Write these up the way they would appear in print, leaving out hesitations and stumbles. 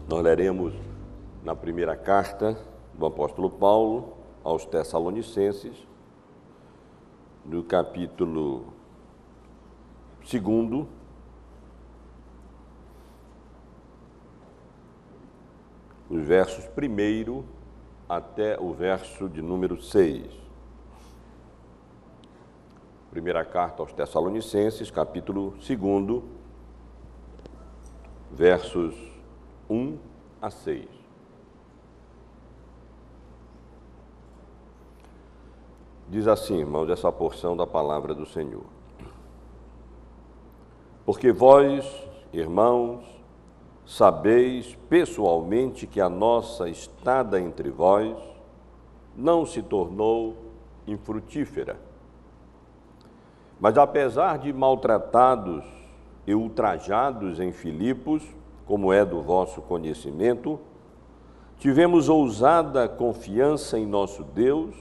Nós leremos na primeira carta do apóstolo Paulo aos Tessalonicenses, do capítulo 2, os versos 1 até o verso de número 6. Primeira carta aos Tessalonicenses, capítulo 2, versos 1 a 6. Diz assim, irmãos, essa porção da palavra do Senhor. Porque vós, irmãos, sabeis pessoalmente que a nossa estada entre vós não se tornou infrutífera. Mas apesar de maltratados e ultrajados em Filipos, como é do vosso conhecimento, tivemos ousada confiança em nosso Deus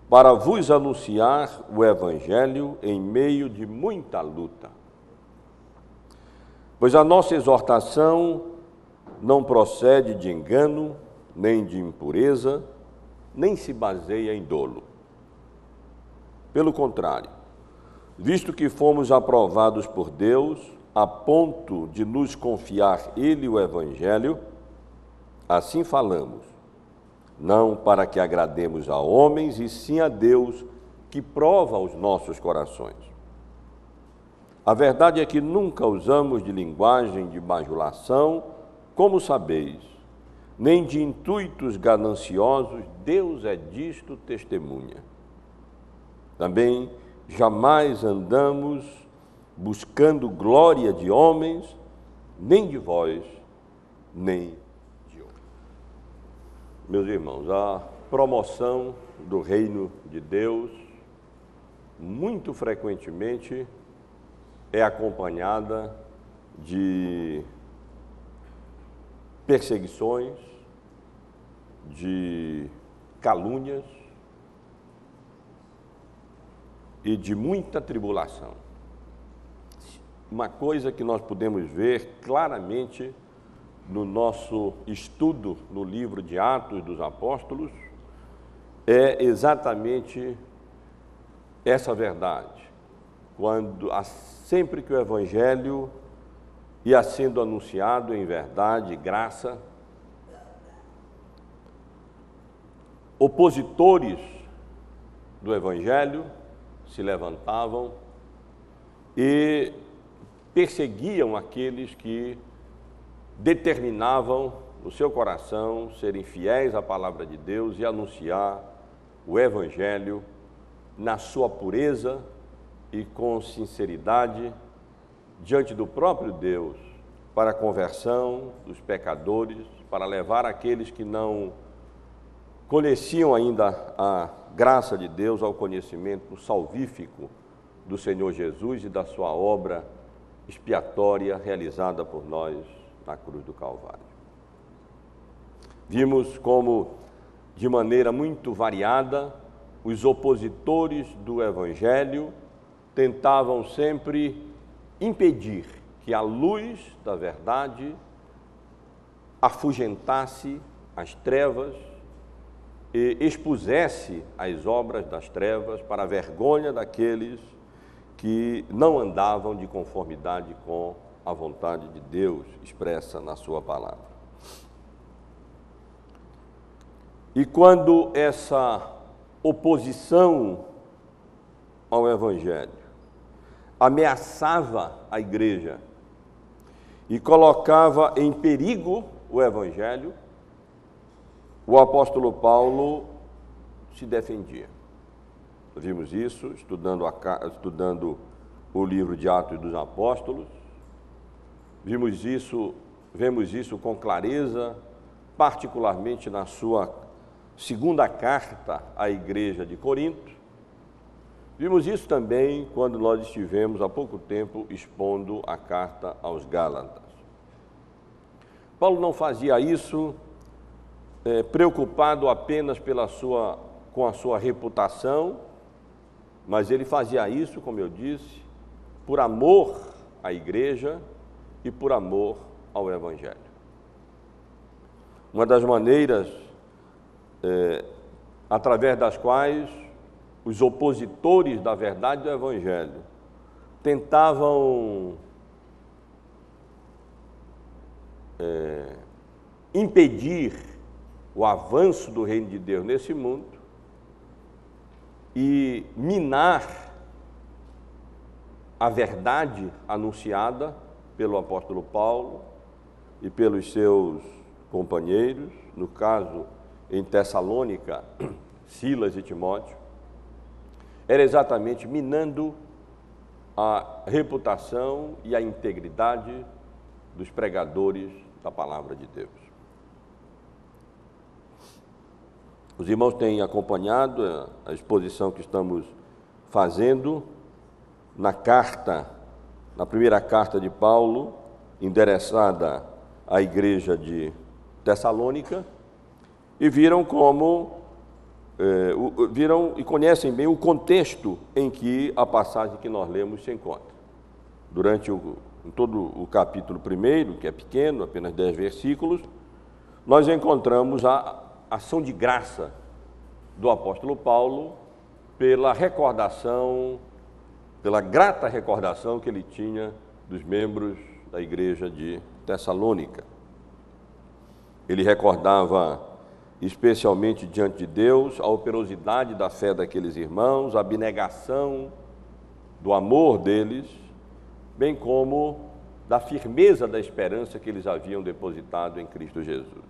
para vos anunciar o Evangelho em meio de muita luta. Pois a nossa exortação não procede de engano, nem de impureza, nem se baseia em dolo. Pelo contrário, visto que fomos aprovados por Deus, a ponto de nos confiar Ele o Evangelho, assim falamos, não para que agrademos a homens, e sim a Deus, que prova os nossos corações. A verdade é que nunca usamos de linguagem de bajulação, como sabeis, nem de intuitos gananciosos, Deus é disto testemunha. Também jamais andamos buscando glória de homens, nem de vós, nem de outros. Meus irmãos, a promoção do reino de Deus, muito frequentemente, é acompanhada de perseguições, de calúnias e de muita tribulação. Uma coisa que nós podemos ver claramente no nosso estudo no livro de Atos dos Apóstolos é exatamente essa verdade. Sempre que o Evangelho ia sendo anunciado em verdade e graça, opositores do Evangelho se levantavam e perseguiam aqueles que determinavam no seu coração serem fiéis à palavra de Deus e anunciar o Evangelho na sua pureza e com sinceridade diante do próprio Deus, para a conversão dos pecadores, para levar aqueles que não conheciam ainda a graça de Deus ao conhecimento salvífico do Senhor Jesus e da sua obra expiatória realizada por nós na cruz do Calvário. Vimos como, de maneira muito variada, os opositores do Evangelho tentavam sempre impedir que a luz da verdade afugentasse as trevas e expusesse as obras das trevas para a vergonha daqueles que não andavam de conformidade com a vontade de Deus expressa na sua palavra. E quando essa oposição ao Evangelho ameaçava a igreja e colocava em perigo o Evangelho, o apóstolo Paulo se defendia. Vimos isso estudando o livro de Atos dos Apóstolos, vemos isso com clareza, particularmente na sua segunda carta à igreja de Corinto. Vimos isso também quando nós estivemos há pouco tempo expondo a carta aos Gálatas. Paulo não fazia isso preocupado apenas com a sua reputação, mas ele fazia isso, como eu disse, por amor à igreja e por amor ao Evangelho. uma das maneiras através das quais os opositores da verdade do Evangelho tentavam impedir o avanço do reino de Deus nesse mundo e minar a verdade anunciada pelo apóstolo Paulo e pelos seus companheiros, no caso em Tessalônica, Silas e Timóteo, era exatamente minando a reputação e a integridade dos pregadores da palavra de Deus. Os irmãos têm acompanhado a exposição que estamos fazendo na primeira carta de Paulo, endereçada à igreja de Tessalônica, e viram e conhecem bem o contexto em que a passagem que nós lemos se encontra. Em todo o capítulo 1, que é pequeno, apenas 10 versículos, nós encontramos a ação de graça do apóstolo Paulo pela grata recordação que ele tinha dos membros da igreja de Tessalônica. Ele recordava especialmente diante de Deus a operosidade da fé daqueles irmãos, a abnegação do amor deles, bem como da firmeza da esperança que eles haviam depositado em Cristo Jesus.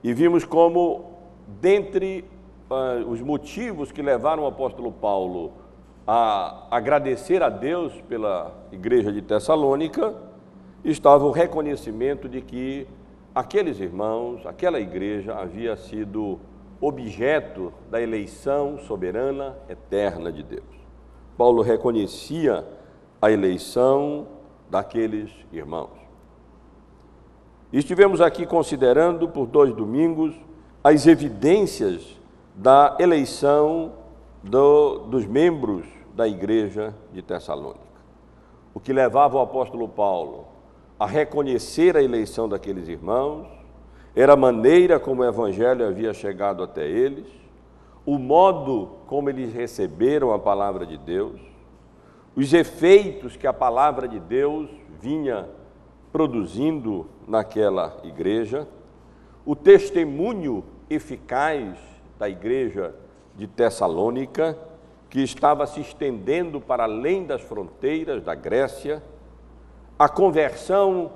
E vimos como, dentre os motivos que levaram o apóstolo Paulo a agradecer a Deus pela igreja de Tessalônica, estava o reconhecimento de que aqueles irmãos, aquela igreja havia sido objeto da eleição soberana eterna de Deus. Paulo reconhecia a eleição daqueles irmãos. E estivemos aqui considerando por 2 domingos as evidências da eleição dos membros da igreja de Tessalônica. O que levava o apóstolo Paulo a reconhecer a eleição daqueles irmãos era a maneira como o evangelho havia chegado até eles, o modo como eles receberam a palavra de Deus, os efeitos que a palavra de Deus vinha produzindo naquela igreja, o testemunho eficaz da igreja de Tessalônica, que estava se estendendo para além das fronteiras da Grécia, a conversão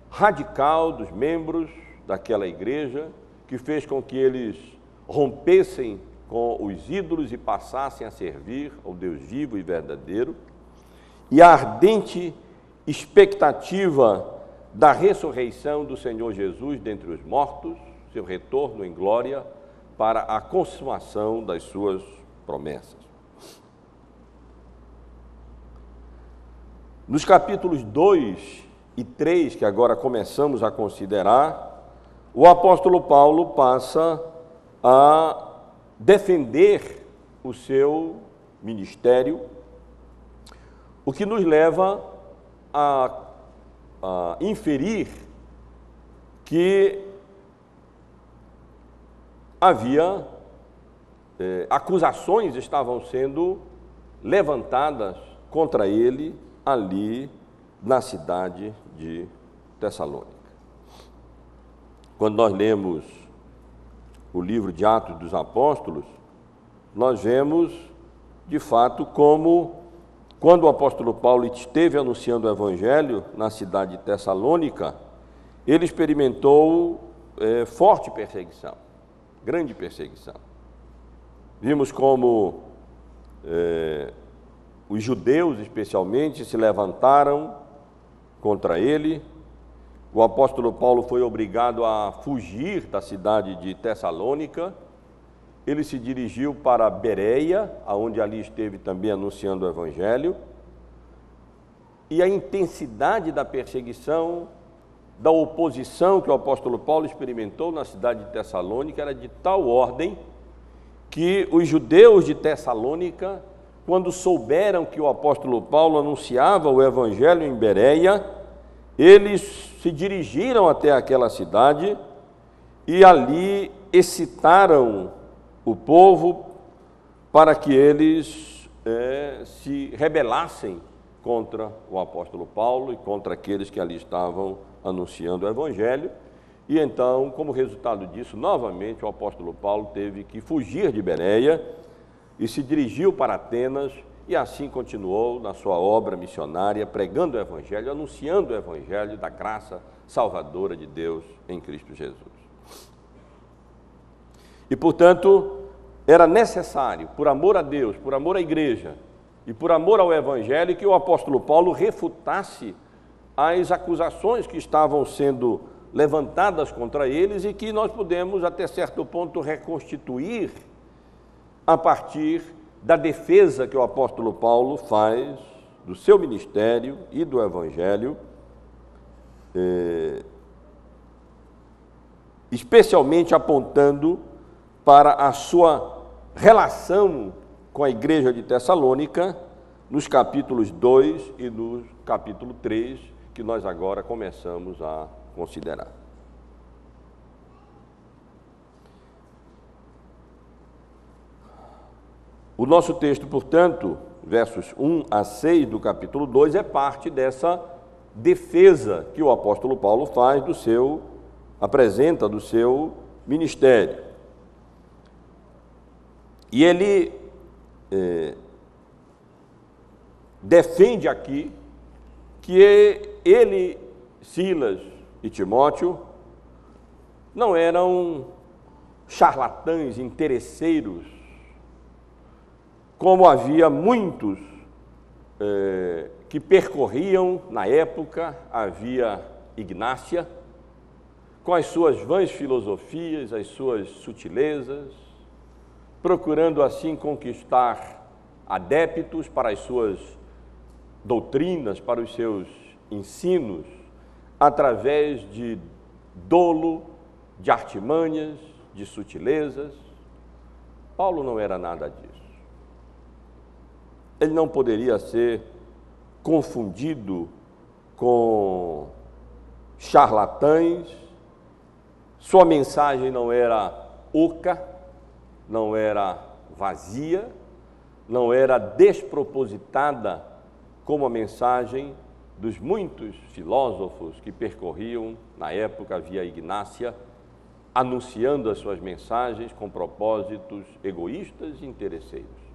radical dos membros daquela igreja, que fez com que eles rompessem com os ídolos e passassem a servir ao Deus vivo e verdadeiro, e a ardente expectativa da ressurreição do Senhor Jesus dentre os mortos, seu retorno em glória para a consumação das suas promessas. Nos capítulos 2 e 3, que agora começamos a considerar, o apóstolo Paulo passa a defender o seu ministério, o que nos leva a inferir que havia acusações estavam sendo levantadas contra ele ali na cidade de Tessalônica. Quando nós lemos o livro de Atos dos Apóstolos, nós vemos, de fato, como quando o apóstolo Paulo esteve anunciando o evangelho na cidade de Tessalônica, ele experimentou forte perseguição, grande perseguição. Vimos como os judeus, especialmente, se levantaram contra ele. O apóstolo Paulo foi obrigado a fugir da cidade de Tessalônica. Ele se dirigiu para Bereia, aonde ali esteve também anunciando o evangelho. E a intensidade da perseguição, da oposição que o apóstolo Paulo experimentou na cidade de Tessalônica era de tal ordem que os judeus de Tessalônica, quando souberam que o apóstolo Paulo anunciava o evangelho em Bereia, eles se dirigiram até aquela cidade e ali excitaram o povo para que eles se rebelassem contra o apóstolo Paulo e contra aqueles que ali estavam anunciando o evangelho. E então, como resultado disso, novamente o apóstolo Paulo teve que fugir de Bereia e se dirigiu para Atenas, e assim continuou na sua obra missionária, pregando o evangelho, anunciando o evangelho da graça salvadora de Deus em Cristo Jesus. E, portanto, era necessário, por amor a Deus, por amor à igreja e por amor ao evangelho, que o apóstolo Paulo refutasse as acusações que estavam sendo levantadas contra eles e que nós podemos, até certo ponto, reconstituir a partir da defesa que o apóstolo Paulo faz do seu ministério e do evangelho, especialmente apontando para a sua relação com a igreja de Tessalônica, nos capítulos 2 e no capítulo 3, que nós agora começamos a considerar. O nosso texto, portanto, versos 1 a 6 do capítulo 2, é parte dessa defesa que o apóstolo Paulo faz apresenta do seu ministério. E ele defende aqui que ele, Silas e Timóteo não eram charlatães, interesseiros, como havia muitos que percorriam na época a via Ignácia, com as suas vãs filosofias, as suas sutilezas, procurando assim conquistar adeptos para as suas doutrinas, para os seus ensinos, através de dolo, de artimanhas, de sutilezas. Paulo não era nada disso. Ele não poderia ser confundido com charlatães. Sua mensagem não era oca, não era vazia, não era despropositada como a mensagem dos muitos filósofos que percorriam na época a via Ignácia, anunciando as suas mensagens com propósitos egoístas e interesseiros.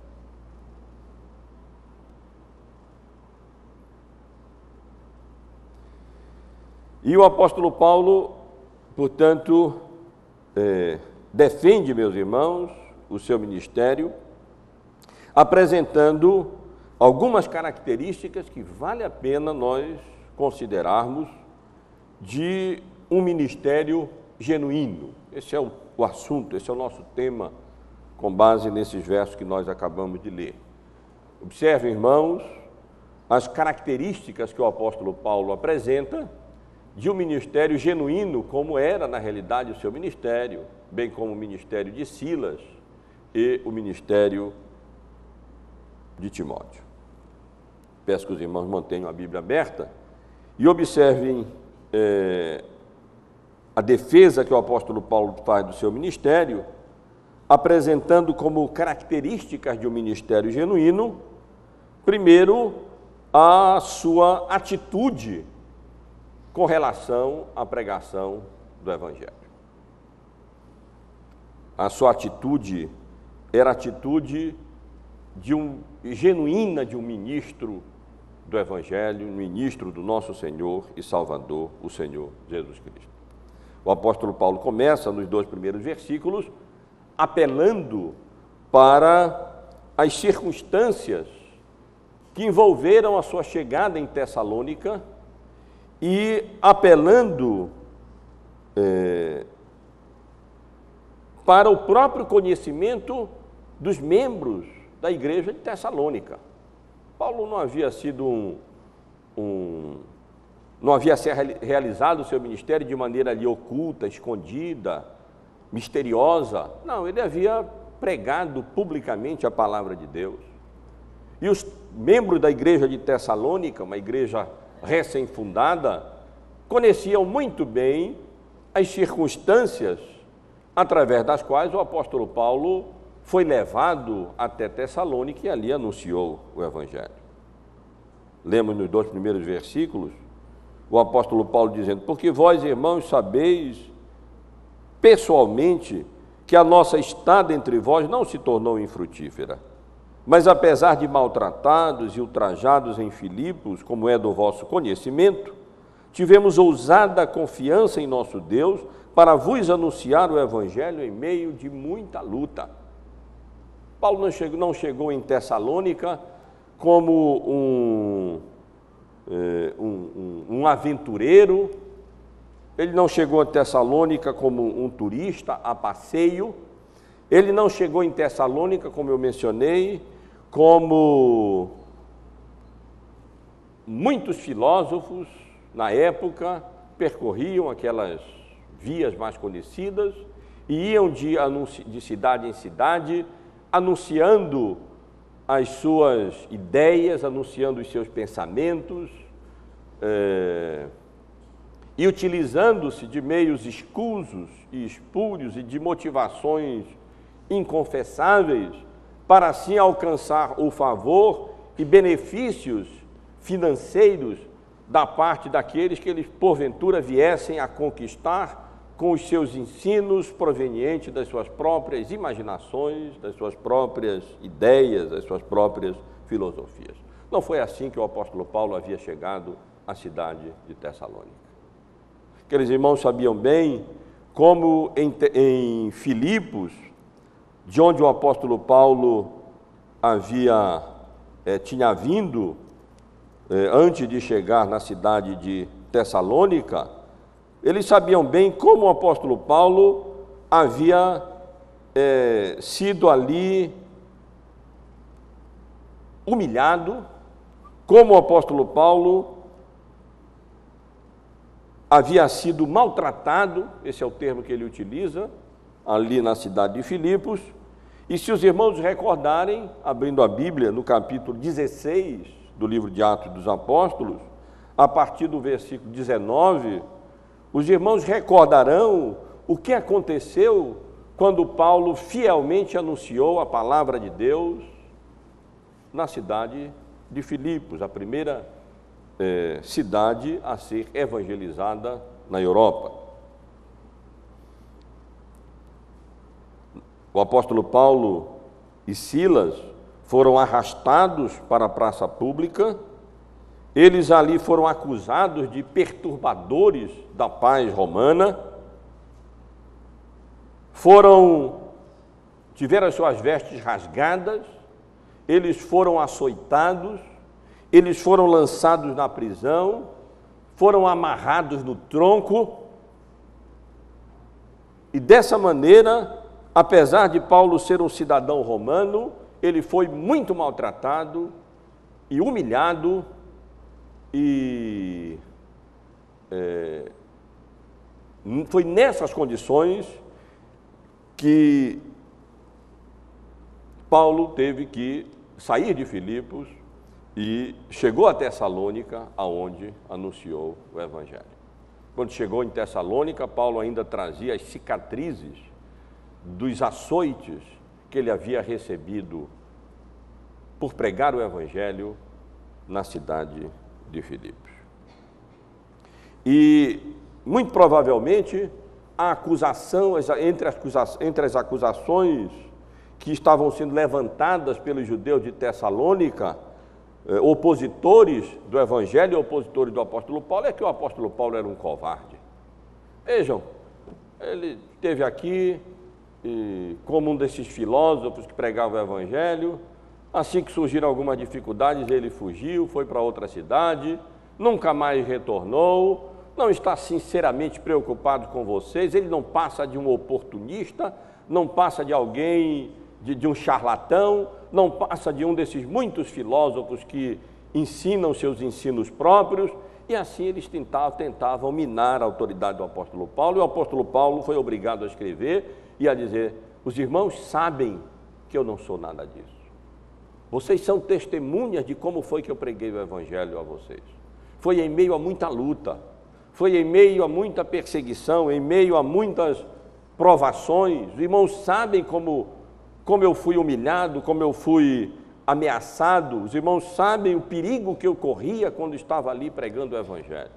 E o apóstolo Paulo, portanto, defende, meus irmãos, o seu ministério, apresentando algumas características que vale a pena nós considerarmos de um ministério genuíno. Esse é o assunto, esse é o nosso tema, com base nesses versos que nós acabamos de ler. Observem, irmãos, as características que o apóstolo Paulo apresenta de um ministério genuíno, como era, na realidade, o seu ministério, bem como o ministério de Silas e o ministério de Timóteo. Peço que os irmãos mantenham a Bíblia aberta e observem a defesa que o apóstolo Paulo faz do seu ministério, apresentando como características de um ministério genuíno, primeiro, a sua atitude com relação à pregação do Evangelho. A sua atitude era a atitude genuína de um ministro do Evangelho, um ministro do nosso Senhor e Salvador, o Senhor Jesus Cristo. O apóstolo Paulo começa nos 2 primeiros versículos apelando para as circunstâncias que envolveram a sua chegada em Tessalônica e apelando para o próprio conhecimento dos membros da igreja de Tessalônica. Paulo não havia sido não havia realizado o seu ministério de maneira ali oculta, escondida, misteriosa. Não, ele havia pregado publicamente a palavra de Deus. E os membros da igreja de Tessalônica, uma igreja recém-fundada, conheciam muito bem as circunstâncias através das quais o apóstolo Paulo foi levado até Tessalônica e ali anunciou o Evangelho. Lemos nos 2 primeiros versículos o apóstolo Paulo dizendo: porque vós, irmãos, sabeis pessoalmente que a nossa estada entre vós não se tornou infrutífera, mas apesar de maltratados e ultrajados em Filipos, como é do vosso conhecimento, tivemos ousada confiança em nosso Deus para vos anunciar o Evangelho em meio de muita luta. Paulo não chegou em Tessalônica como um aventureiro, ele não chegou em Tessalônica como um turista a passeio, ele não chegou em Tessalônica, como eu mencionei, como muitos filósofos na época percorriam aquelas vias mais conhecidas e iam de cidade em cidade anunciando as suas ideias, anunciando os seus pensamentos e utilizando-se de meios escusos e espúrios e de motivações inconfessáveis para assim alcançar o favor e benefícios financeiros da parte daqueles que eles porventura viessem a conquistar com os seus ensinos provenientes das suas próprias imaginações, das suas próprias ideias, das suas próprias filosofias. Não foi assim que o apóstolo Paulo havia chegado à cidade de Tessalônica. Aqueles irmãos sabiam bem como em Filipos, de onde o apóstolo Paulo tinha vindo antes de chegar na cidade de Tessalônica, eles sabiam bem como o apóstolo Paulo havia sido ali humilhado, como o apóstolo Paulo havia sido maltratado, esse é o termo que ele utiliza, ali na cidade de Filipos. E se os irmãos recordarem, abrindo a Bíblia no capítulo 16 do livro de Atos dos Apóstolos, a partir do versículo 19, os irmãos recordarão o que aconteceu quando Paulo fielmente anunciou a palavra de Deus na cidade de Filipos, a primeira cidade a ser evangelizada na Europa. O apóstolo Paulo e Silas foram arrastados para a praça pública, eles ali foram acusados de perturbadores da paz romana, tiveram as suas vestes rasgadas, eles foram açoitados, eles foram lançados na prisão, foram amarrados no tronco, e dessa maneira, apesar de Paulo ser um cidadão romano, ele foi muito maltratado e humilhado, e foi nessas condições que Paulo teve que sair de Filipos e chegou a Tessalônica, aonde anunciou o Evangelho. Quando chegou em Tessalônica, Paulo ainda trazia as cicatrizes dos açoites que ele havia recebido por pregar o Evangelho na cidade de Filipos. E, muito provavelmente, a acusação, entre as acusações que estavam sendo levantadas pelos judeus de Tessalônica, opositores do Evangelho e opositores do apóstolo Paulo, é que o apóstolo Paulo era um covarde. Vejam, ele esteve aqui como um desses filósofos que pregavam o Evangelho. Assim que surgiram algumas dificuldades, ele fugiu, foi para outra cidade, nunca mais retornou, não está sinceramente preocupado com vocês, ele não passa de um oportunista, não passa de alguém, de um charlatão, não passa de um desses muitos filósofos que ensinam seus ensinos próprios, e assim eles tentavam minar a autoridade do apóstolo Paulo, e o apóstolo Paulo foi obrigado a escrever e a dizer: os irmãos sabem que eu não sou nada disso. Vocês são testemunhas de como foi que eu preguei o Evangelho a vocês. Foi em meio a muita luta, foi em meio a muita perseguição, em meio a muitas provações. Os irmãos sabem como eu fui humilhado, como eu fui ameaçado. Os irmãos sabem o perigo que eu corria quando estava ali pregando o Evangelho.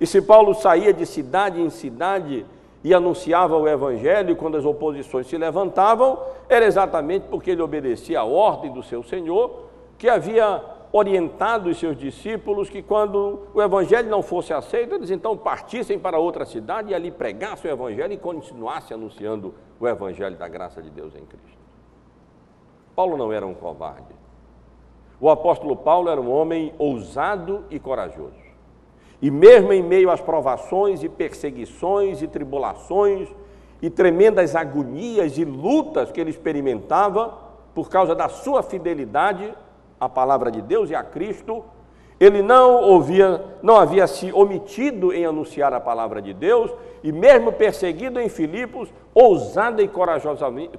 E se Paulo saía de cidade em cidade e anunciava o Evangelho, quando as oposições se levantavam, era exatamente porque ele obedecia à ordem do seu Senhor, que havia orientado os seus discípulos que quando o Evangelho não fosse aceito, eles então partissem para outra cidade e ali pregassem o Evangelho e continuassem anunciando o Evangelho da graça de Deus em Cristo. Paulo não era um covarde. O apóstolo Paulo era um homem ousado e corajoso. E mesmo em meio às provações e perseguições e tribulações e tremendas agonias e lutas que ele experimentava por causa da sua fidelidade à palavra de Deus e a Cristo, ele não havia se omitido em anunciar a palavra de Deus e mesmo perseguido em Filipos, ousado e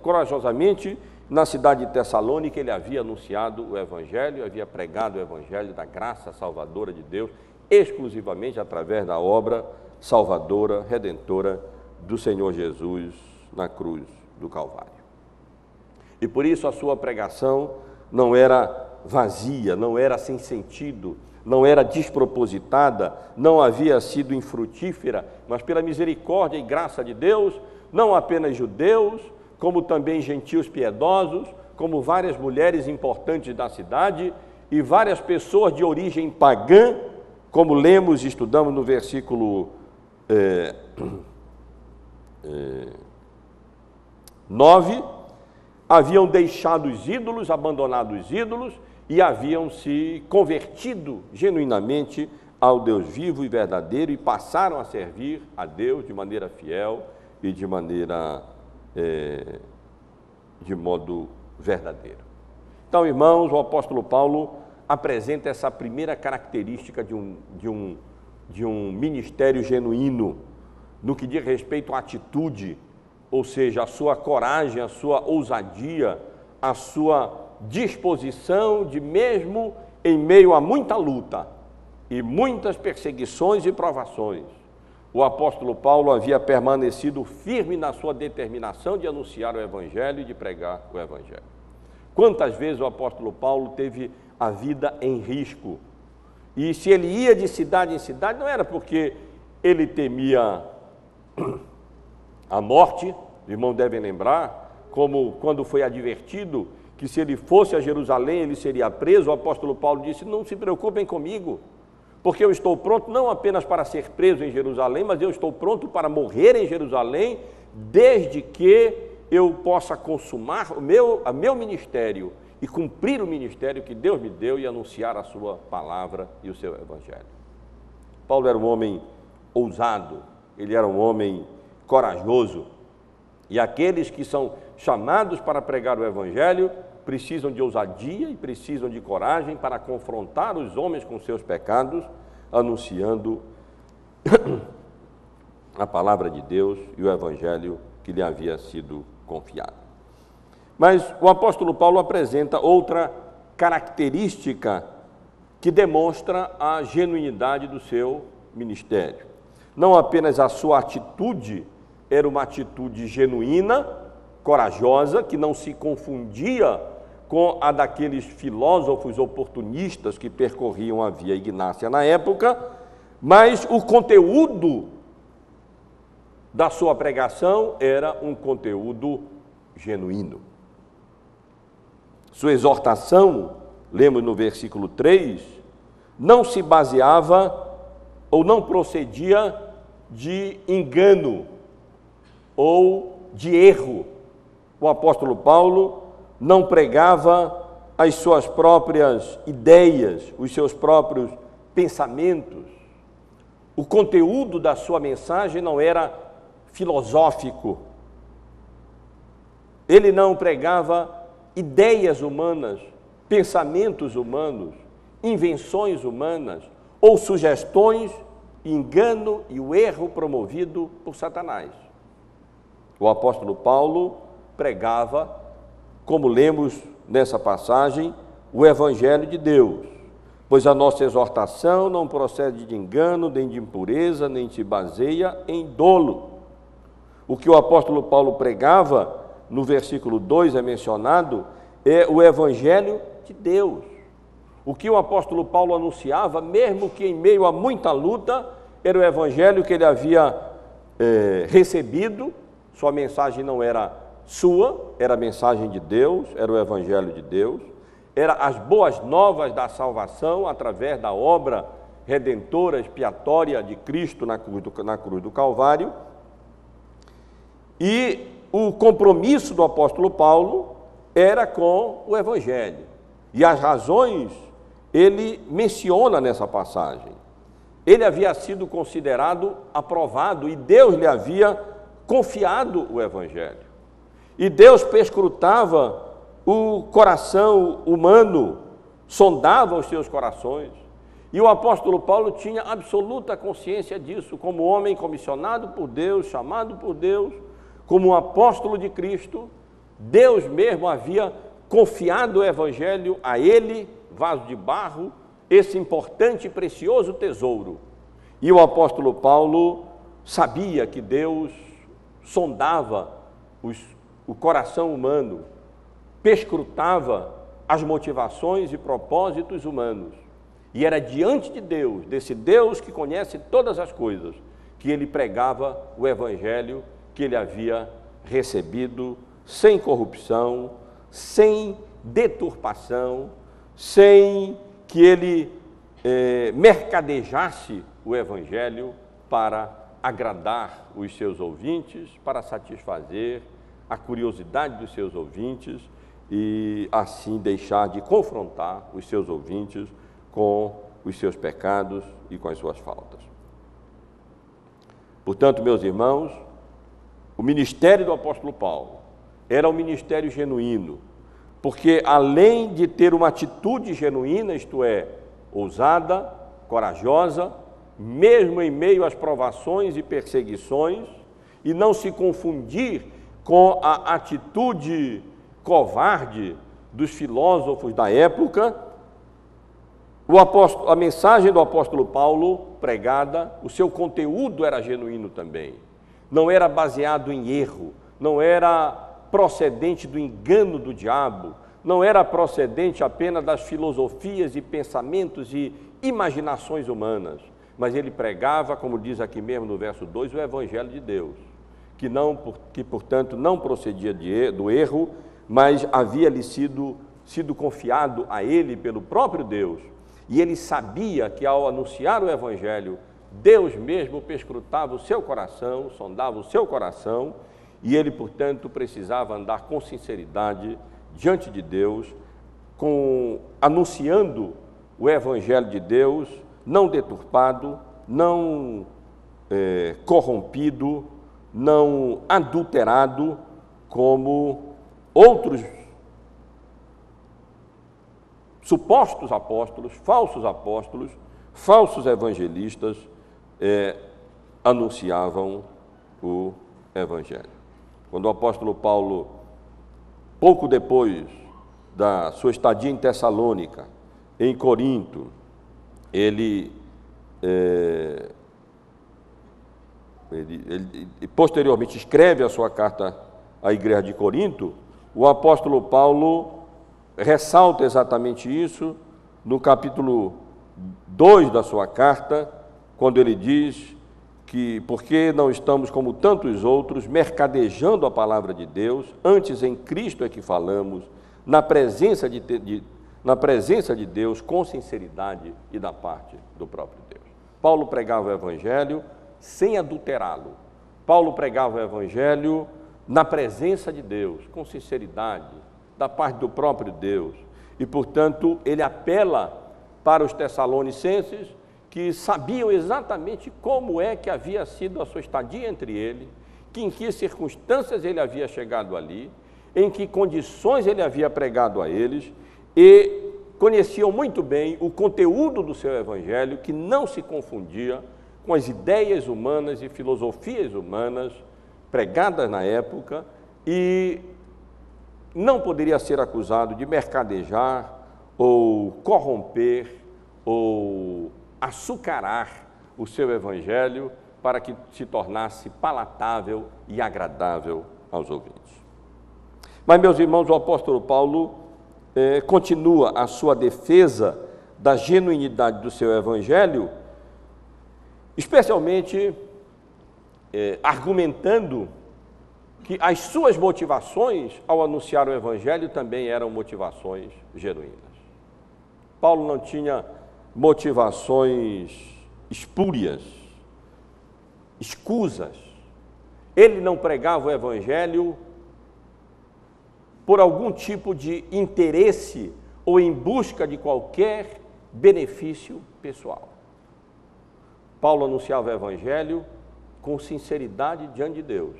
corajosamente na cidade de Tessalônica, ele havia anunciado o Evangelho, havia pregado o Evangelho da graça salvadora de Deus, exclusivamente através da obra salvadora, redentora do Senhor Jesus na cruz do Calvário. E por isso a sua pregação não era vazia, não era sem sentido, não era despropositada, não havia sido infrutífera, mas pela misericórdia e graça de Deus, não apenas judeus, como também gentios piedosos, como várias mulheres importantes da cidade e várias pessoas de origem pagã, como lemos e estudamos no versículo 9, haviam deixado os ídolos, abandonado os ídolos e haviam se convertido genuinamente ao Deus vivo e verdadeiro e passaram a servir a Deus de maneira fiel e de modo verdadeiro. Então, irmãos, o apóstolo Paulo apresenta essa primeira característica de um ministério genuíno, no que diz respeito à atitude, ou seja, a sua coragem, a sua ousadia, a sua disposição de, mesmo em meio a muita luta e muitas perseguições e provações, o apóstolo Paulo havia permanecido firme na sua determinação de anunciar o Evangelho e de pregar o Evangelho. Quantas vezes o apóstolo Paulo teve a vida em risco? E se ele ia de cidade em cidade, não era porque ele temia a morte, os irmãos devem lembrar, como quando foi advertido que se ele fosse a Jerusalém ele seria preso, o apóstolo Paulo disse: não se preocupem comigo, porque eu estou pronto não apenas para ser preso em Jerusalém, mas eu estou pronto para morrer em Jerusalém, desde que eu possa consumar o meu ministério e cumprir o ministério que Deus me deu e anunciar a sua palavra e o seu Evangelho. Paulo era um homem ousado, ele era um homem corajoso, e aqueles que são chamados para pregar o Evangelho precisam de ousadia e precisam de coragem para confrontar os homens com seus pecados, anunciando a palavra de Deus e o Evangelho que lhe havia sido confiado. Mas o apóstolo Paulo apresenta outra característica que demonstra a genuinidade do seu ministério. Não apenas a sua atitude era uma atitude genuína, corajosa, que não se confundia com a daqueles filósofos oportunistas que percorriam a via Ignácia na época, mas o conteúdo da sua pregação era um conteúdo genuíno. Sua exortação, lemos no versículo 3, não se baseava ou não procedia de engano ou de erro. O apóstolo Paulo não pregava as suas próprias ideias, os seus próprios pensamentos. O conteúdo da sua mensagem não era filosófico. Ele não pregava ideias humanas, pensamentos humanos, invenções humanas ou sugestões, engano e o erro promovido por Satanás. O apóstolo Paulo pregava, como lemos nessa passagem, o Evangelho de Deus, Pois a nossa exortação não procede de engano, nem de impureza, nem se baseia em dolo. O que o apóstolo Paulo pregava, no versículo 2 é mencionado, é o Evangelho de Deus. O que o apóstolo Paulo anunciava, mesmo que em meio a muita luta, era o Evangelho que ele havia recebido. Sua mensagem não era sua, era a mensagem de Deus, era o Evangelho de Deus. Era as boas novas da salvação através da obra redentora, expiatória de Cristo na cruz do Calvário. E o compromisso do apóstolo Paulo era com o Evangelho. E as razões ele menciona nessa passagem. Ele havia sido considerado aprovado e Deus lhe havia confiado o Evangelho. E Deus perscrutava o coração humano, sondava os seus corações. E o apóstolo Paulo tinha absoluta consciência disso, como homem comissionado por Deus, chamado por Deus, como um apóstolo de Cristo. Deus mesmo havia confiado o Evangelho a ele, vaso de barro, esse importante e precioso tesouro. E o apóstolo Paulo sabia que Deus sondava o coração humano, perscrutava as motivações e propósitos humanos. E era diante de Deus, desse Deus que conhece todas as coisas, que ele pregava o Evangelho que ele havia recebido sem corrupção, sem deturpação, sem que ele mercadejasse o Evangelho para agradar os seus ouvintes, para satisfazer a curiosidade dos seus ouvintes e assim deixar de confrontar os seus ouvintes com os seus pecados e com as suas faltas. Portanto, meus irmãos, o ministério do apóstolo Paulo era um ministério genuíno, porque além de ter uma atitude genuína, isto é, ousada, corajosa, mesmo em meio às provações e perseguições, e não se confundir com a atitude covarde dos filósofos da época, a mensagem do apóstolo Paulo pregada, o seu conteúdo era genuíno também. Não era baseado em erro, não era procedente do engano do diabo, não era procedente apenas das filosofias e pensamentos e imaginações humanas, mas ele pregava, como diz aqui mesmo no verso 2, o Evangelho de Deus, que portanto não procedia do erro, mas havia-lhe sido confiado a ele pelo próprio Deus. E ele sabia que ao anunciar o Evangelho, Deus mesmo perscrutava o seu coração, sondava o seu coração, e ele, portanto, precisava andar com sinceridade diante de Deus, anunciando o Evangelho de Deus, não deturpado, não corrompido, não adulterado, como outros supostos apóstolos, falsos evangelistas anunciavam o Evangelho. Quando o apóstolo Paulo, pouco depois da sua estadia em Tessalônica, em Corinto, ele posteriormente escreve a sua carta à igreja de Corinto, o apóstolo Paulo ressalta exatamente isso no capítulo 2 da sua carta, quando ele diz que porque não estamos como tantos outros, mercadejando a palavra de Deus, antes em Cristo é que falamos, na presença de Deus, com sinceridade e da parte do próprio Deus. Paulo pregava o Evangelho sem adulterá-lo. Paulo pregava o Evangelho na presença de Deus, com sinceridade, da parte do próprio Deus. E, portanto, ele apela para os tessalonicenses, que sabiam exatamente como é que havia sido a sua estadia entre eles, em que circunstâncias ele havia chegado ali, em que condições ele havia pregado a eles, e conheciam muito bem o conteúdo do seu Evangelho, que não se confundia com as ideias humanas e filosofias humanas pregadas na época, e não poderia ser acusado de mercadejar ou corromper ou açucarar o seu evangelho para que se tornasse palatável e agradável aos ouvintes. Mas, meus irmãos, o apóstolo Paulo continua a sua defesa da genuinidade do seu evangelho, especialmente argumentando que as suas motivações ao anunciar o evangelho também eram motivações genuínas. Paulo não tinha motivações espúrias, escusas. Ele não pregava o evangelho por algum tipo de interesse ou em busca de qualquer benefício pessoal. Paulo anunciava o evangelho com sinceridade diante de Deus,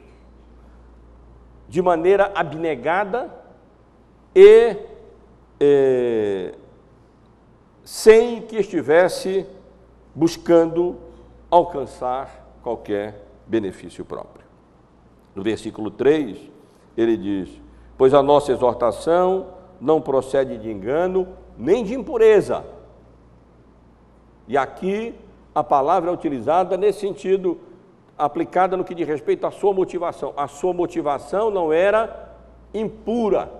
de maneira abnegada e sem que estivesse buscando alcançar qualquer benefício próprio. No versículo 3, ele diz: pois a nossa exortação não procede de engano, nem de impureza. E aqui a palavra é utilizada nesse sentido, aplicada no que diz respeito à sua motivação. A sua motivação não era impura,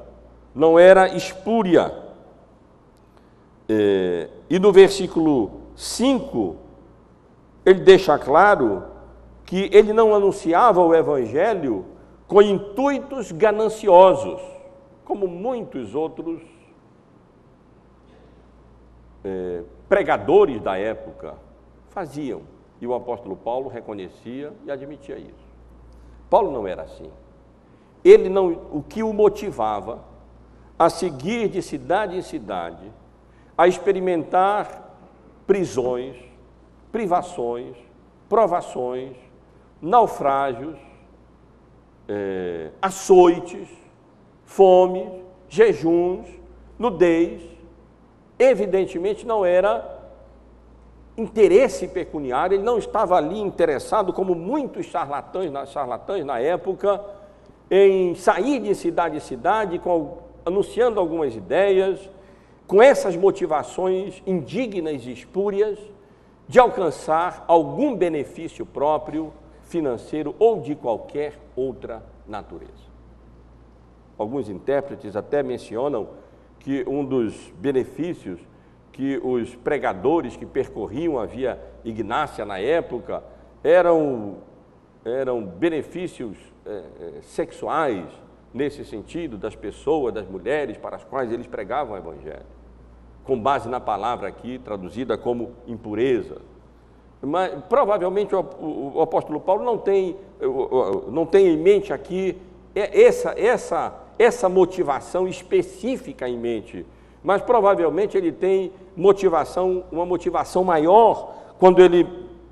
não era espúria. E no versículo 5, ele deixa claro que ele não anunciava o evangelho com intuitos gananciosos, como muitos outros pregadores da época faziam, e o apóstolo Paulo reconhecia e admitia isso. Paulo não era assim. O que o motivava a seguir de cidade em cidade, a experimentar prisões, privações, provações, naufrágios, açoites, fome, jejuns, nudez, evidentemente não era interesse pecuniário. Ele não estava ali interessado, como muitos charlatães na época, em sair de cidade em cidade, anunciando algumas ideias, com essas motivações indignas e espúrias, de alcançar algum benefício próprio, financeiro ou de qualquer outra natureza. Alguns intérpretes até mencionam que um dos benefícios que os pregadores que percorriam a Via Ignácia na época eram benefícios sexuais, nesse sentido, das pessoas, das mulheres para as quais eles pregavam o evangelho, com base na palavra aqui traduzida como impureza. Mas provavelmente o apóstolo Paulo não tem em mente aqui essa motivação específica em mente, mas provavelmente ele tem uma motivação maior, quando ele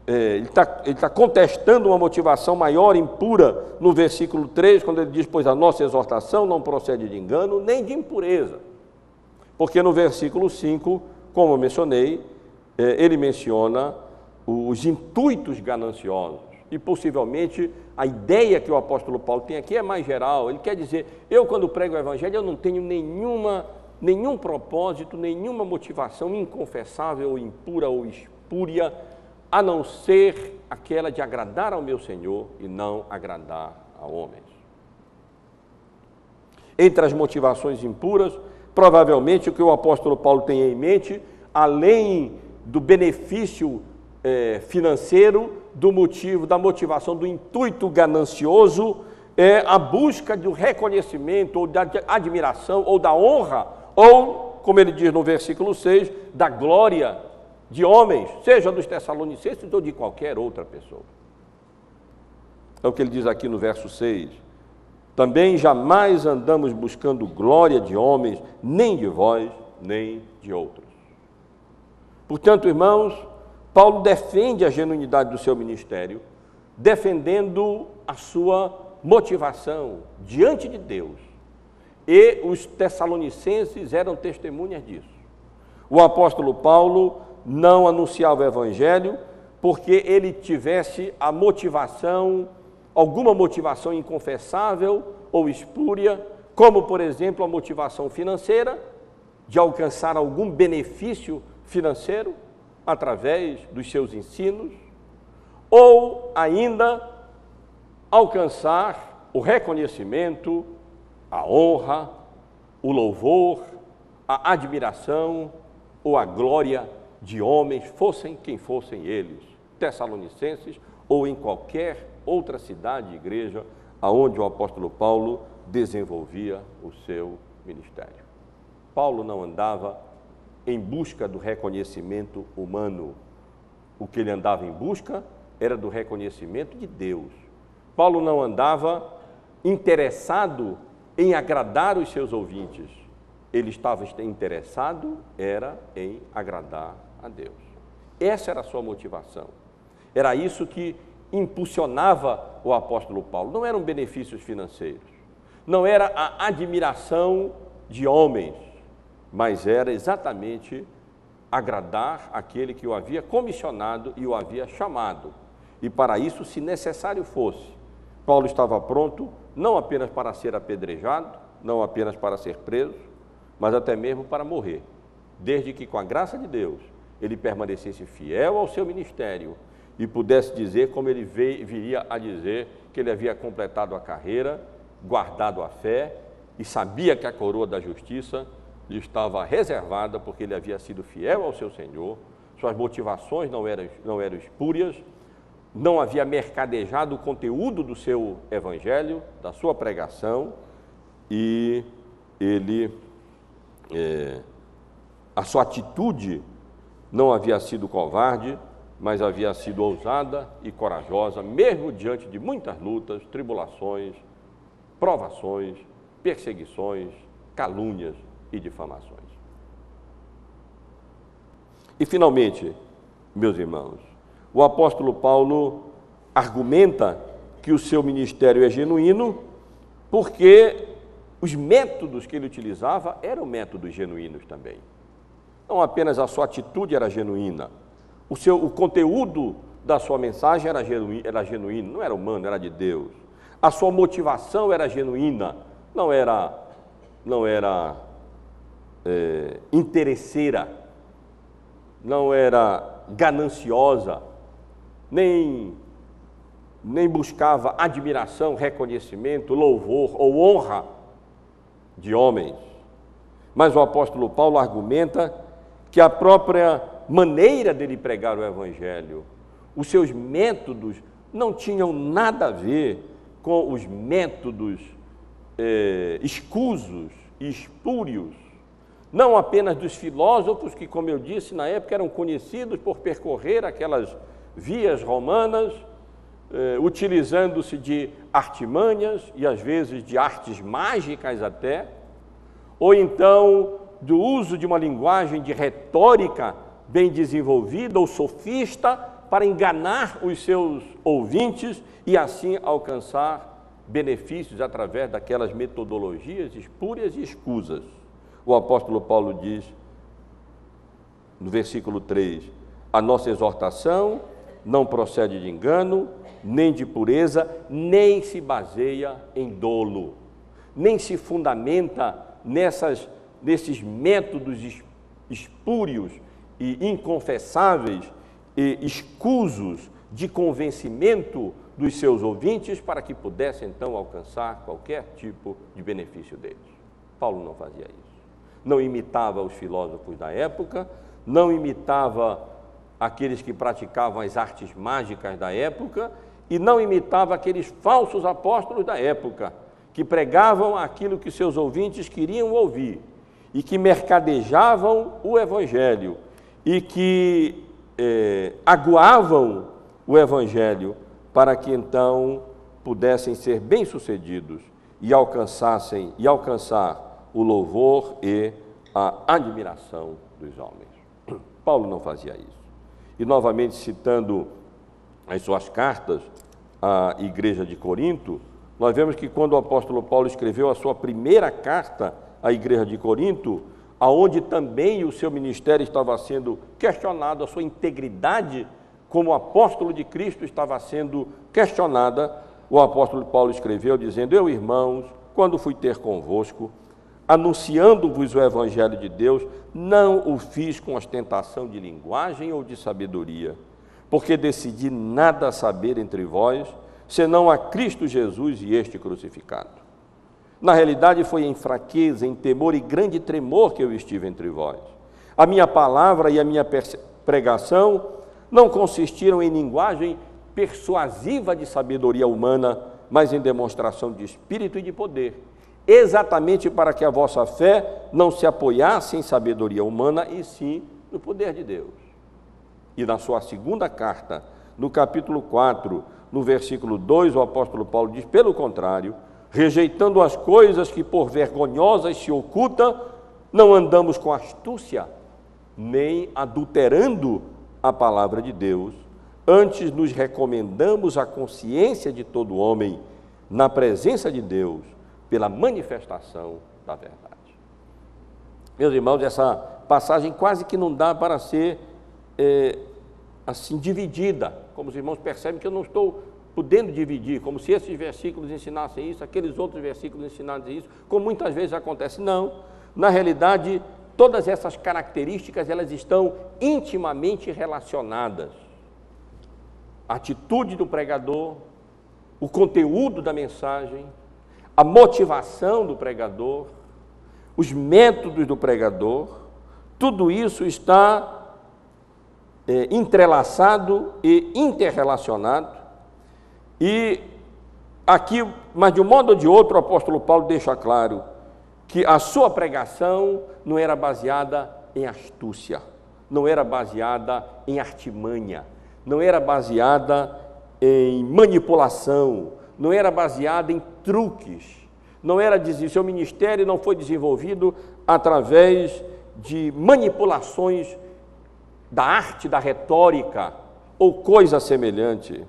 está contestando uma motivação maior, impura, no versículo 3, quando ele diz: pois a nossa exortação não procede de engano, nem de impureza. Porque no versículo 5, como eu mencionei, ele menciona os intuitos gananciosos, e possivelmente a ideia que o apóstolo Paulo tem aqui é mais geral. Ele quer dizer: eu, quando prego o evangelho, eu não tenho nenhum propósito, nenhuma motivação inconfessável, ou impura ou espúria, a não ser aquela de agradar ao meu Senhor e não agradar a homens. Entre as motivações impuras, provavelmente o que o apóstolo Paulo tem em mente, além do benefício financeiro, da motivação do intuito ganancioso, é a busca do reconhecimento, ou da admiração, ou da honra, ou, como ele diz no versículo 6, da glória de homens, seja dos Tessalonicenses ou de qualquer outra pessoa. É o que ele diz aqui no verso 6. Também jamais andamos buscando glória de homens, nem de vós, nem de outros. Portanto, irmãos, Paulo defende a genuinidade do seu ministério, defendendo a sua motivação diante de Deus. E os Tessalonicenses eram testemunhas disso. O apóstolo Paulo não anunciava o evangelho porque ele tivesse alguma motivação inconfessável ou espúria, como, por exemplo, a motivação financeira, de alcançar algum benefício financeiro, através dos seus ensinos, ou ainda alcançar o reconhecimento, a honra, o louvor, a admiração ou a glória de homens, fossem quem fossem eles, tessalonicenses ou em qualquer outra cidade e igreja aonde o apóstolo Paulo desenvolvia o seu ministério. Paulo não andava em busca do reconhecimento humano. O que ele andava em busca era do reconhecimento de Deus. Paulo não andava interessado em agradar os seus ouvintes. Ele estava interessado em agradar a Deus. Essa era a sua motivação. Era isso que impulsionava o apóstolo Paulo. Não eram benefícios financeiros, não era a admiração de homens, mas era exatamente agradar aquele que o havia comissionado e o havia chamado. E para isso, se necessário fosse, Paulo estava pronto não apenas para ser apedrejado, não apenas para ser preso, mas até mesmo para morrer, desde que com a graça de Deus ele permanecesse fiel ao seu ministério e pudesse dizer, como ele viria a dizer, que ele havia completado a carreira, guardado a fé e sabia que a coroa da justiça lhe estava reservada porque ele havia sido fiel ao seu Senhor, suas motivações não eram espúrias, não havia mercadejado o conteúdo do seu evangelho, da sua pregação, e a sua atitude não havia sido covarde, mas havia sido ousada e corajosa, mesmo diante de muitas lutas, tribulações, provações, perseguições, calúnias e difamações. E, finalmente, meus irmãos, o apóstolo Paulo argumenta que o seu ministério é genuíno porque os métodos que ele utilizava eram métodos genuínos também. Não apenas a sua atitude era genuína, o conteúdo da sua mensagem era genuíno, não era humano, era de Deus. A sua motivação era genuína, não era interesseira, não era gananciosa, nem buscava admiração, reconhecimento, louvor ou honra de homens. Mas o apóstolo Paulo argumenta que a própria maneira dele pregar o evangelho, os seus métodos não tinham nada a ver com os métodos escusos e espúrios, não apenas dos filósofos que, como eu disse, na época eram conhecidos por percorrer aquelas vias romanas, utilizando-se de artimanhas e às vezes de artes mágicas até, ou então do uso de uma linguagem de retórica bem desenvolvida ou sofista para enganar os seus ouvintes e assim alcançar benefícios através daquelas metodologias espúrias e escusas. O apóstolo Paulo diz, no versículo 3, a nossa exortação não procede de engano, nem de impureza, nem se baseia em dolo, nem se fundamenta nesses métodos espúrios e inconfessáveis e escusos de convencimento dos seus ouvintes para que pudessem então alcançar qualquer tipo de benefício deles. Paulo não fazia isso. Não imitava os filósofos da época, não imitava aqueles que praticavam as artes mágicas da época e não imitava aqueles falsos apóstolos da época que pregavam aquilo que seus ouvintes queriam ouvir e que mercadejavam o evangelho e que aguavam o evangelho para que então pudessem ser bem-sucedidos e alcançar o louvor e a admiração dos homens. Paulo não fazia isso. E novamente citando as suas cartas à igreja de Corinto, nós vemos que quando o apóstolo Paulo escreveu a sua primeira carta à igreja de Corinto, aonde também o seu ministério estava sendo questionado, a sua integridade como apóstolo de Cristo estava sendo questionada, o apóstolo Paulo escreveu dizendo: eu, irmãos, quando fui ter convosco, anunciando-vos o Evangelho de Deus, não o fiz com ostentação de linguagem ou de sabedoria, porque decidi nada saber entre vós, senão a Cristo Jesus e este crucificado. Na realidade, foi em fraqueza, em temor e grande tremor que eu estive entre vós. A minha palavra e a minha pregação não consistiram em linguagem persuasiva de sabedoria humana, mas em demonstração de espírito e de poder, exatamente para que a vossa fé não se apoiasse em sabedoria humana, e sim no poder de Deus. E na sua segunda carta, no capítulo 4, no versículo 2, o apóstolo Paulo diz, pelo contrário, rejeitando as coisas que por vergonhosas se ocultam, não andamos com astúcia, nem adulterando a palavra de Deus, antes nos recomendamos a consciência de todo homem na presença de Deus, pela manifestação da verdade. Meus irmãos, essa passagem quase que não dá para ser assim dividida, como os irmãos percebem que eu não estou podendo dividir, como se esses versículos ensinassem isso, aqueles outros versículos ensinassem isso, como muitas vezes acontece. Não, na realidade, todas essas características, elas estão intimamente relacionadas. A atitude do pregador, o conteúdo da mensagem, a motivação do pregador, os métodos do pregador, tudo isso está entrelaçado e interrelacionado. E aqui, mas de um modo ou de outro, o apóstolo Paulo deixa claro que a sua pregação não era baseada em astúcia, não era baseada em artimanha, não era baseada em manipulação, não era baseada em truques, não era dizer, seu ministério não foi desenvolvido através de manipulações da arte da retórica ou coisa semelhante.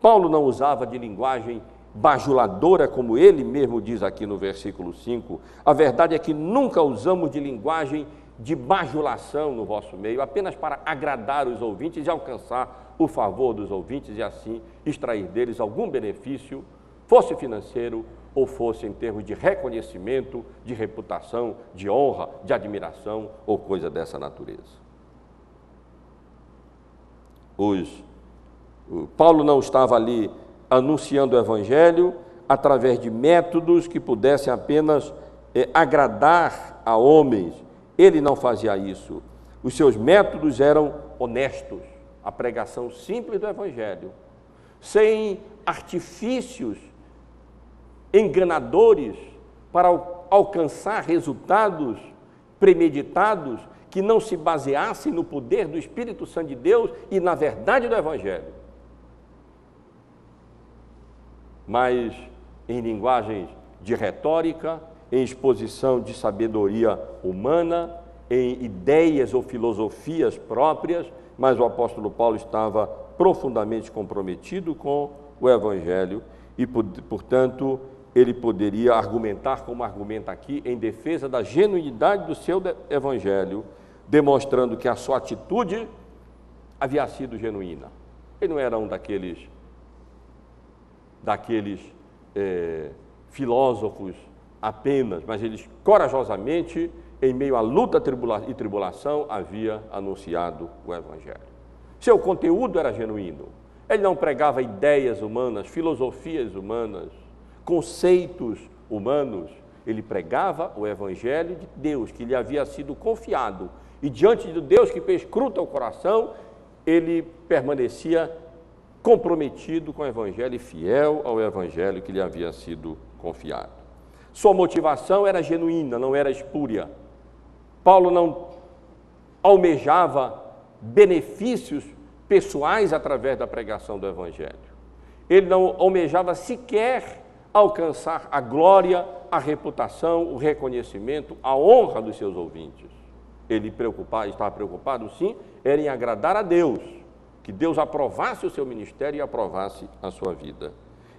Paulo não usava de linguagem bajuladora, como ele mesmo diz aqui no versículo 5. A verdade é que nunca usamos de linguagem de bajulação no vosso meio, apenas para agradar os ouvintes e alcançar o favor dos ouvintes e assim extrair deles algum benefício, fosse financeiro ou fosse em termos de reconhecimento, de reputação, de honra, de admiração ou coisa dessa natureza. Paulo não estava ali anunciando o Evangelho através de métodos que pudessem apenas agradar a homens. Ele não fazia isso. Os seus métodos eram honestos, a pregação simples do Evangelho, sem artifícios enganadores para alcançar resultados premeditados que não se baseassem no poder do Espírito Santo de Deus e na verdade do Evangelho, mas em linguagens de retórica, em exposição de sabedoria humana, em ideias ou filosofias próprias, mas o apóstolo Paulo estava profundamente comprometido com o Evangelho e, portanto, ele poderia argumentar, como argumenta aqui, em defesa da genuinidade do seu Evangelho, demonstrando que a sua atitude havia sido genuína. Ele não era um daqueles filósofos apenas, mas eles corajosamente, em meio à luta e tribulação, havia anunciado o Evangelho. Seu conteúdo era genuíno. Ele não pregava ideias humanas, filosofias humanas, conceitos humanos. Ele pregava o Evangelho de Deus, que lhe havia sido confiado. E diante de Deus que perscruta o coração, ele permanecia comprometido com o Evangelho e fiel ao Evangelho que lhe havia sido confiado. Sua motivação era genuína, não era espúria. Paulo não almejava benefícios pessoais através da pregação do Evangelho. Ele não almejava sequer alcançar a glória, a reputação, o reconhecimento, a honra dos seus ouvintes. Ele estava preocupado, sim, era em agradar a Deus, que Deus aprovasse o seu ministério e aprovasse a sua vida.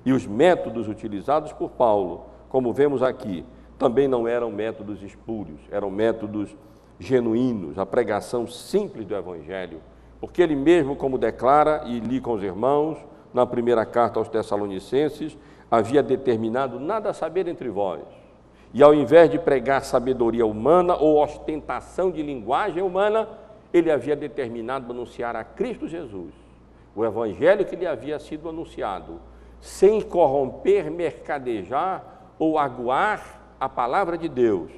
E os métodos utilizados por Paulo, como vemos aqui, também não eram métodos espúrios, eram métodos genuínos, a pregação simples do Evangelho, porque ele mesmo, como declara, e li com os irmãos, na primeira carta aos Tessalonicenses, havia determinado nada a saber entre vós, e ao invés de pregar sabedoria humana ou ostentação de linguagem humana, ele havia determinado anunciar a Cristo Jesus, o evangelho que lhe havia sido anunciado, sem corromper, mercadejar ou aguar a palavra de Deus,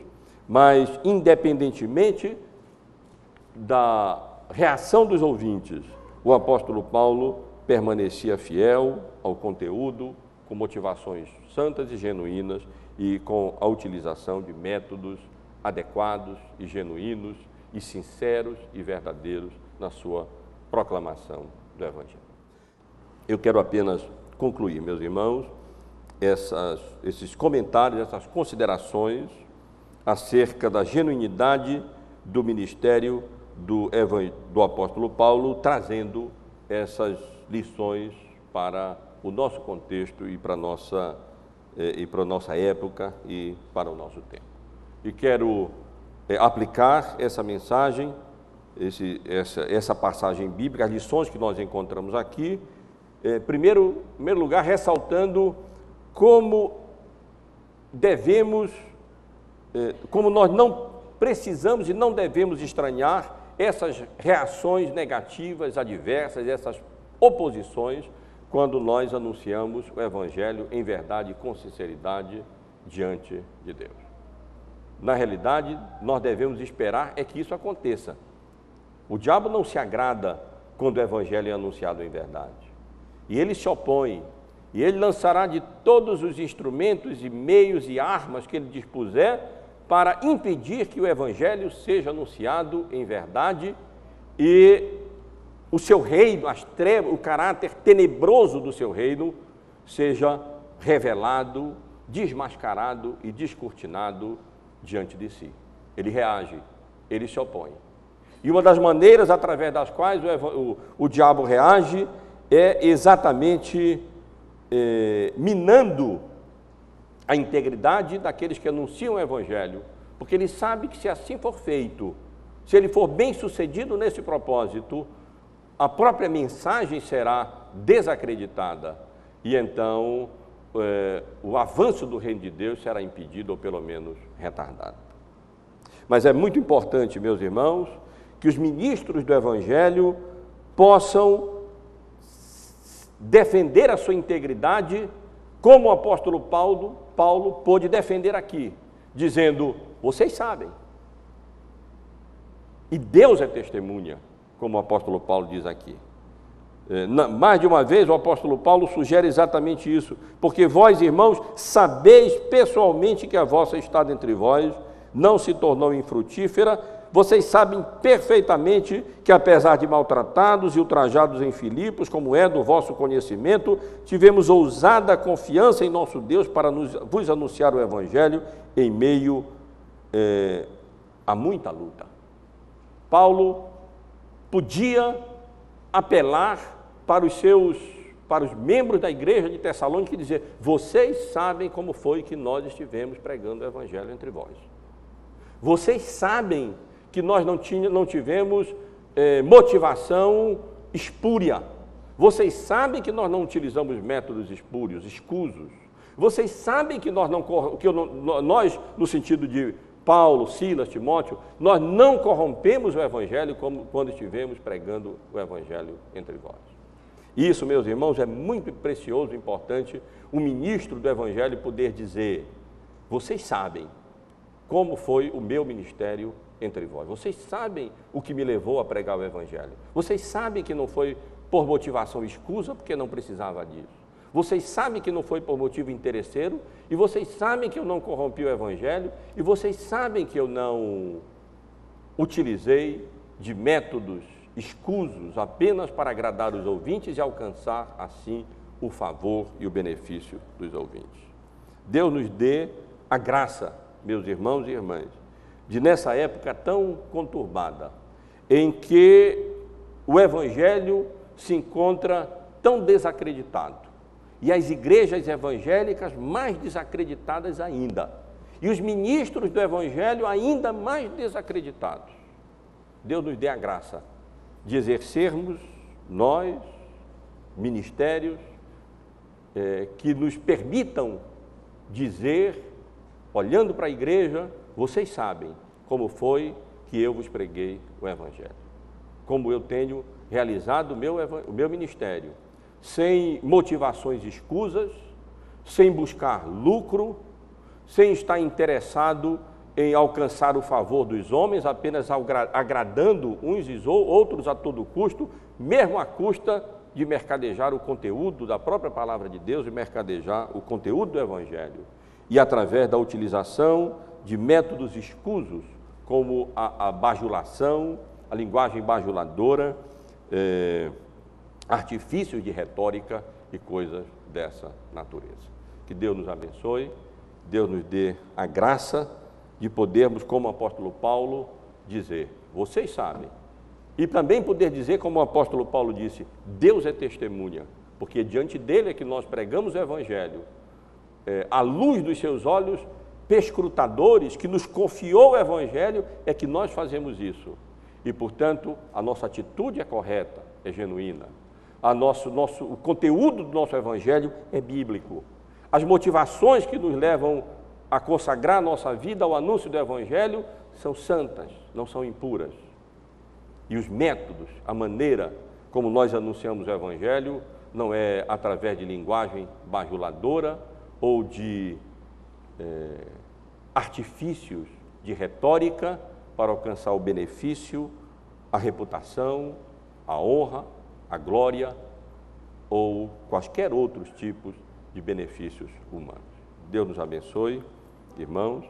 mas independentemente da reação dos ouvintes, o apóstolo Paulo permanecia fiel ao conteúdo, com motivações santas e genuínas e com a utilização de métodos adequados e genuínos e sinceros e verdadeiros na sua proclamação do Evangelho. Eu quero apenas concluir, meus irmãos, esses comentários, essas considerações acerca da genuinidade do ministério do apóstolo Paulo, trazendo essas lições para o nosso contexto e para a nossa época e para o nosso tempo. E quero aplicar essa mensagem, essa passagem bíblica, as lições que nós encontramos aqui, em primeiro lugar, ressaltando como nós não precisamos e não devemos estranhar essas reações negativas, adversas, essas oposições, quando nós anunciamos o Evangelho em verdade e com sinceridade diante de Deus. Na realidade, nós devemos esperar que isso aconteça. O diabo não se agrada quando o Evangelho é anunciado em verdade. E ele se opõe, e ele lançará de todos os instrumentos e meios e armas que ele dispuser para impedir que o Evangelho seja anunciado em verdade e o seu reino, as trevas, o caráter tenebroso do seu reino seja revelado, desmascarado e descortinado diante de si. Ele reage, ele se opõe. E uma das maneiras através das quais o diabo reage é exatamente minando a integridade daqueles que anunciam o Evangelho, porque ele sabe que se assim for feito, se ele for bem sucedido nesse propósito, a própria mensagem será desacreditada e então o avanço do reino de Deus será impedido ou pelo menos retardado. Mas é muito importante, meus irmãos, que os ministros do Evangelho possam defender a sua integridade como o apóstolo Paulo pôde defender aqui, dizendo, vocês sabem. E Deus é testemunha, como o apóstolo Paulo diz aqui. Mais de uma vez o apóstolo Paulo sugere exatamente isso, porque vós, irmãos, sabeis pessoalmente que a vossa estada entre vós não se tornou infrutífera. Vocês sabem perfeitamente que, apesar de maltratados e ultrajados em Filipos, como é do vosso conhecimento, tivemos ousada confiança em nosso Deus para vos anunciar o Evangelho em meio a muita luta. Paulo podia apelar para os membros da igreja de Tessalônica e dizer, vocês sabem como foi que nós estivemos pregando o Evangelho entre vós. Vocês sabem que nós não tivemos motivação espúria. Vocês sabem que nós não utilizamos métodos espúrios, escusos. Vocês sabem que nós, no sentido de Paulo, Silas, Timóteo, nós não corrompemos o Evangelho como quando estivemos pregando o Evangelho entre vós. Isso, meus irmãos, é muito precioso e importante o ministro do Evangelho poder dizer, vocês sabem como foi o meu ministério entre vós. Vocês sabem o que me levou a pregar o Evangelho. Vocês sabem que não foi por motivação escusa, porque não precisava disso. Vocês sabem que não foi por motivo interesseiro, e vocês sabem que eu não corrompi o Evangelho, e vocês sabem que eu não utilizei de métodos escusos apenas para agradar os ouvintes e alcançar, assim, o favor e o benefício dos ouvintes. Deus nos dê a graça, meus irmãos e irmãs, de nessa época tão conturbada, em que o Evangelho se encontra tão desacreditado, e as igrejas evangélicas mais desacreditadas ainda, e os ministros do Evangelho ainda mais desacreditados. Deus nos dê a graça de exercermos, nós, ministérios, que nos permitam dizer olhando para a igreja, vocês sabem como foi que eu vos preguei o Evangelho, como eu tenho realizado o meu ministério, sem motivações escusas, sem buscar lucro, sem estar interessado em alcançar o favor dos homens, apenas agradando uns e outros a todo custo, mesmo à custa de mercadejar o conteúdo da própria palavra de Deus e mercadejar o conteúdo do Evangelho. E através da utilização de métodos escusos, como a bajulação, a linguagem bajuladora, artifícios de retórica e coisas dessa natureza. Que Deus nos abençoe, Deus nos dê a graça de podermos, como o apóstolo Paulo, dizer, vocês sabem. E também poder dizer, como o apóstolo Paulo disse, Deus é testemunha, porque diante dele é que nós pregamos o Evangelho, à luz dos seus olhos perscrutadores, que nos confiou o Evangelho, é que nós fazemos isso. E, portanto, a nossa atitude é correta, é genuína. O conteúdo do nosso Evangelho é bíblico. As motivações que nos levam a consagrar a nossa vida ao anúncio do Evangelho são santas, não são impuras. E os métodos, a maneira como nós anunciamos o Evangelho, não é através de linguagem bajuladora ou de artifícios de retórica para alcançar o benefício, a reputação, a honra, a glória ou quaisquer outros tipos de benefícios humanos. Deus nos abençoe, irmãos.